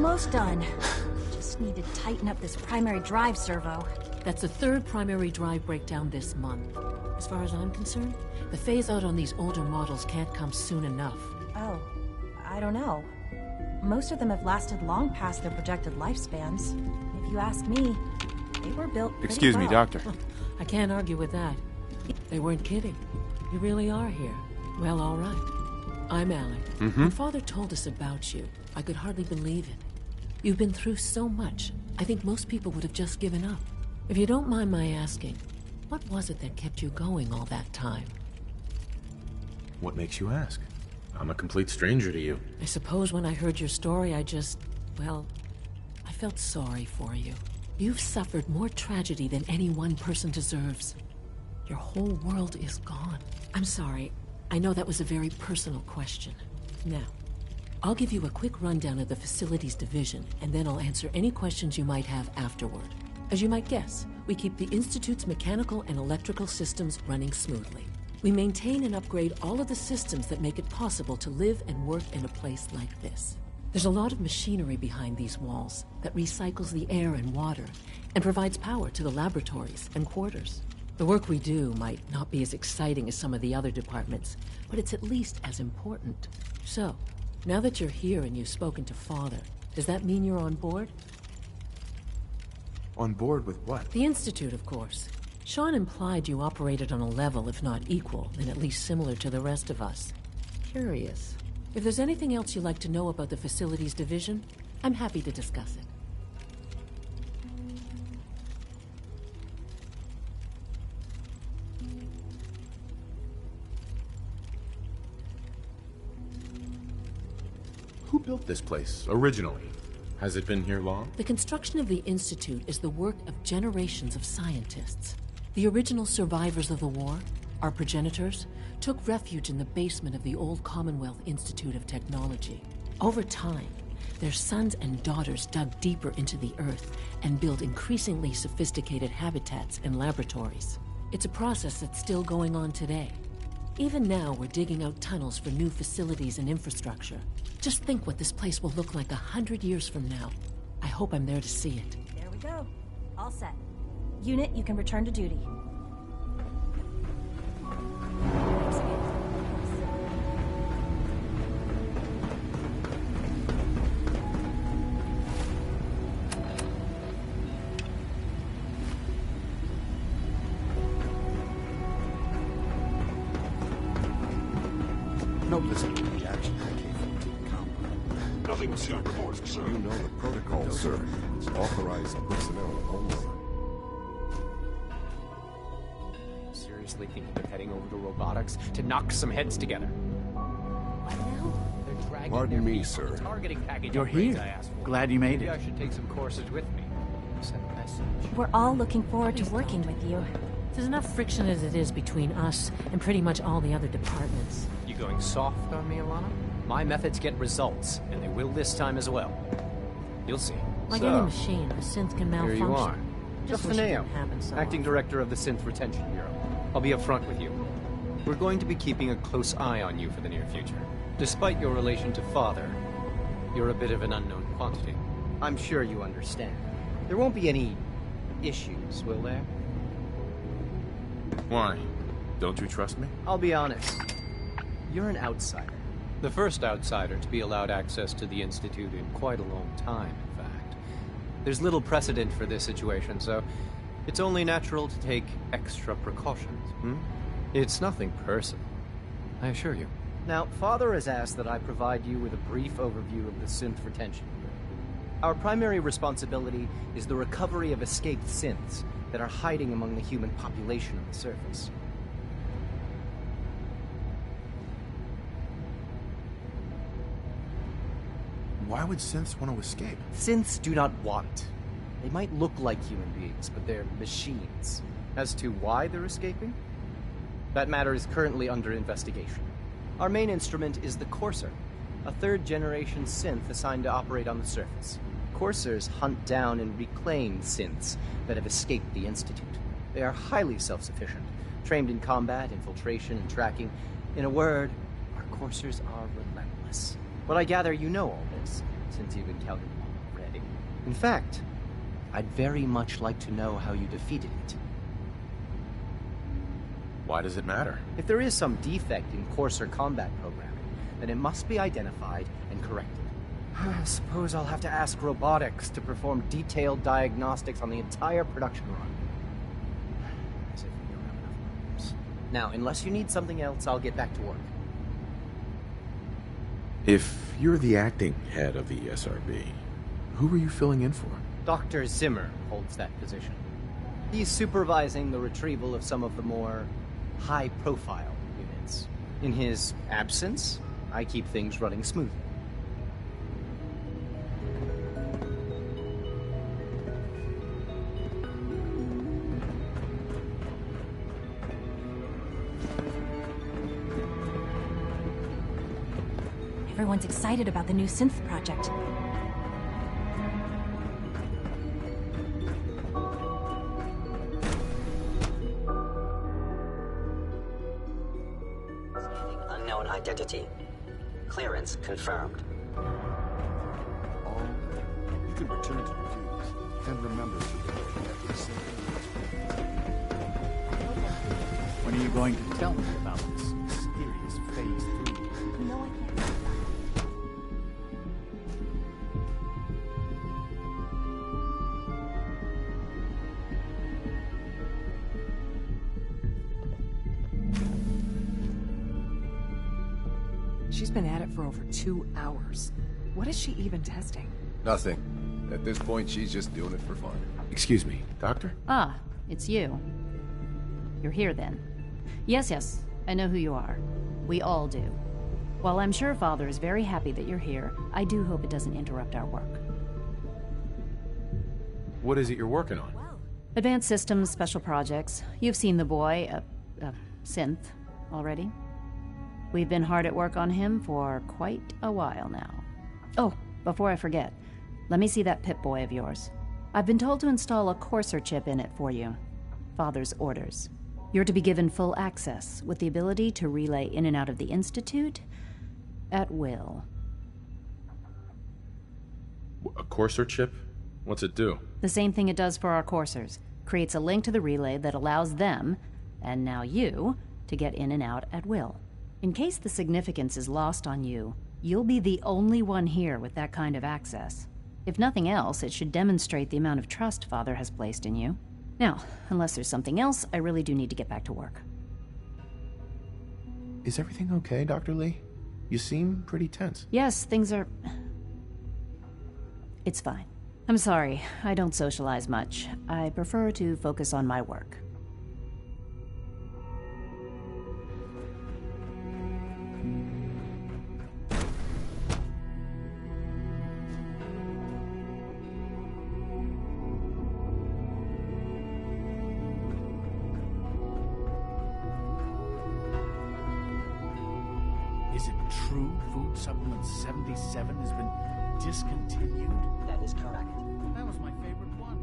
Almost done. Just need to tighten up this primary drive servo. That's the third primary drive breakdown this month. As far as I'm concerned, the phase-out on these older models can't come soon enough. Oh, I don't know. Most of them have lasted long past their projected lifespans. If you ask me, they were built pretty Excuse me, well. Doctor. I can't argue with that. They weren't kidding. You really are here. Well, all right. I'm Alec. When Father told us about you, I could hardly believe it. You've been through so much, I think most people would have just given up. If you don't mind my asking, what was it that kept you going all that time? What makes you ask? I'm a complete stranger to you. I suppose when I heard your story, well, I felt sorry for you. You've suffered more tragedy than any one person deserves. Your whole world is gone. I'm sorry. I know that was a very personal question. Now, I'll give you a quick rundown of the Facilities Division, and then I'll answer any questions you might have afterward. As you might guess, we keep the Institute's mechanical and electrical systems running smoothly. We maintain and upgrade all of the systems that make it possible to live and work in a place like this. There's a lot of machinery behind these walls that recycles the air and water and provides power to the laboratories and quarters. The work we do might not be as exciting as some of the other departments, but it's at least as important. So, now that you're here and you've spoken to Father, does that mean you're on board? On board with what? The Institute, of course. Sean implied you operated on a level, if not equal, then at least similar to the rest of us. Curious. If there's anything else you'd like to know about the Facilities Division, I'm happy to discuss it. Who built this place, originally? Has it been here long? The construction of the Institute is the work of generations of scientists. The original survivors of the war, our progenitors, took refuge in the basement of the old Commonwealth Institute of Technology. Over time, their sons and daughters dug deeper into the earth and built increasingly sophisticated habitats and laboratories. It's a process that's still going on today. Even now, we're digging out tunnels for new facilities and infrastructure. Just think what this place will look like 100 years from now. I hope I'm there to see it. There we go. All set. Unit, you can return to duty. No, listen, the action that came from the compound. Nothing was seen on reports, sir. You know the protocol, sir. It's authorized personnel only. Seriously thinking of heading over to robotics to knock some heads together? What now? They're dragging Pardon their me, feet on the sir. targeting package You're upgrades here. I asked for. Glad you made Maybe it. I should take some courses with me. Send a message. We're all looking forward to Please working don't. with you. There's enough friction as it is between us and pretty much all the other departments. You going soft on me, Alana? My methods get results, and they will this time as well. You'll see. Like So, any machine, a synth can malfunction. Here you are. Just Just wish it Neo, didn't happen so acting often. director of the Synth Retention Bureau. I'll be upfront with you. We're going to be keeping a close eye on you for the near future. Despite your relation to Father, you're a bit of an unknown quantity. I'm sure you understand. There won't be any issues, will there? Why? Don't you trust me? I'll be honest. You're an outsider. The first outsider to be allowed access to the Institute in quite a long time, in fact. There's little precedent for this situation, so it's only natural to take extra precautions. It's nothing personal, I assure you. Now, Father has asked that I provide you with a brief overview of the synth retention bureau. Our primary responsibility is the recovery of escaped synths that are hiding among the human population on the surface. Why would synths want to escape? Synths do not want. They might look like human beings, but they're machines. As to why they're escaping? That matter is currently under investigation. Our main instrument is the Courser, a third-generation synth assigned to operate on the surface. Coursers hunt down and reclaim synths that have escaped the Institute. They are highly self-sufficient, trained in combat, infiltration, and tracking. In a word, our Coursers are relentless. But I gather you know all this, since you've encountered them all. In fact, I'd very much like to know how you defeated it. Why does it matter? If there is some defect in coarser combat programming, then it must be identified and corrected. I suppose I'll have to ask robotics to perform detailed diagnostics on the entire production run. As if we don't have enough problems. Now, unless you need something else, I'll get back to work. If you're the acting head of the SRB, who are you filling in for? Dr. Zimmer holds that position. He's supervising the retrieval of some of the more high-profile units. In his absence, I keep things running smoothly. Everyone's excited about the new synth project. Unknown identity. Clearance confirmed. Oh, you can return to the views and remember to When are you going to tell me about this mysterious Phase 3? No, I can't. She's been at it for over 2 hours. What is she even testing? Nothing. At this point, she's just doing it for fun. Excuse me, Doctor? Ah, it's you. You're here then. Yes, I know who you are. We all do. While I'm sure Father is very happy that you're here, I do hope it doesn't interrupt our work. What is it you're working on? Advanced Systems, Special Projects. You've seen the boy, Synth, already. We've been hard at work on him for quite a while now. Oh, before I forget, let me see that Pip-Boy of yours. I've been told to install a courser chip in it for you. Father's orders. You're to be given full access, with the ability to relay in and out of the Institute at will. A courser chip? What's it do? The same thing it does for our coursers. Creates a link to the relay that allows them, and now you, to get in and out at will. In case the significance is lost on you, you'll be the only one here with that kind of access. If nothing else, it should demonstrate the amount of trust Father has placed in you. Now, unless there's something else, I really do need to get back to work. Is everything okay, Dr. Lee? You seem pretty tense. Yes, things are... It's fine. I'm sorry, I don't socialize much. I prefer to focus on my work. Is it true Food Supplement 77 has been discontinued? That is correct. That was my favorite one.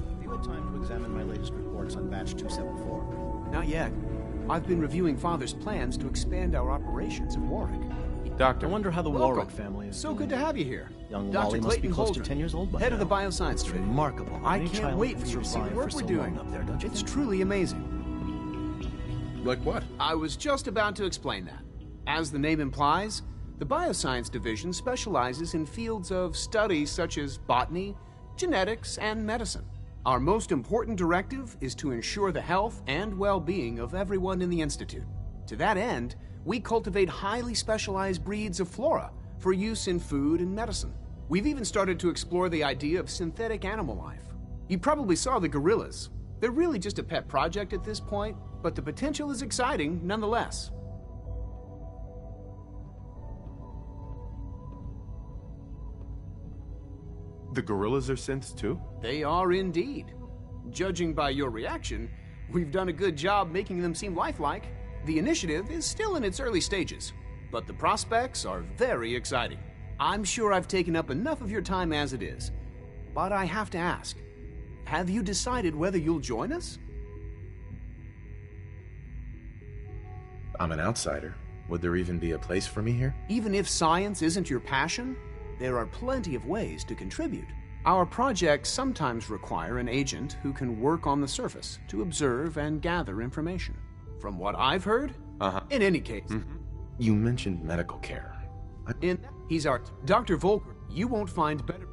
Have you had time to examine my latest reports on Batch 274? Not yet. I've been reviewing Father's plans to expand our operations in Warwick. Doctor. I wonder how the Welcome. Warwick family is So doing. good to have you here. Young Dr. Wally must be Clayton close Holdren, to 10 years old by head now. of the bioscience It's division. remarkable. I Any can't child wait can for you to see the survive work for we're so doing. long up there, don't you It's think? truly amazing. Like what? I was just about to explain that. As the name implies, the bioscience division specializes in fields of study such as botany, genetics, and medicine. Our most important directive is to ensure the health and well-being of everyone in the Institute. To that end, we cultivate highly specialized breeds of flora for use in food and medicine. We've even started to explore the idea of synthetic animal life. You probably saw the gorillas. They're really just a pet project at this point, but the potential is exciting nonetheless. The gorillas are synths too? They are indeed. Judging by your reaction, we've done a good job making them seem lifelike. The initiative is still in its early stages, but the prospects are very exciting. I'm sure I've taken up enough of your time as it is, but I have to ask, have you decided whether you'll join us? I'm an outsider. Would there even be a place for me here? Even if science isn't your passion, there are plenty of ways to contribute. Our projects sometimes require an agent who can work on the surface to observe and gather information. From what I've heard, in any case... You mentioned medical care. He's our... Dr. Volker, you won't find better...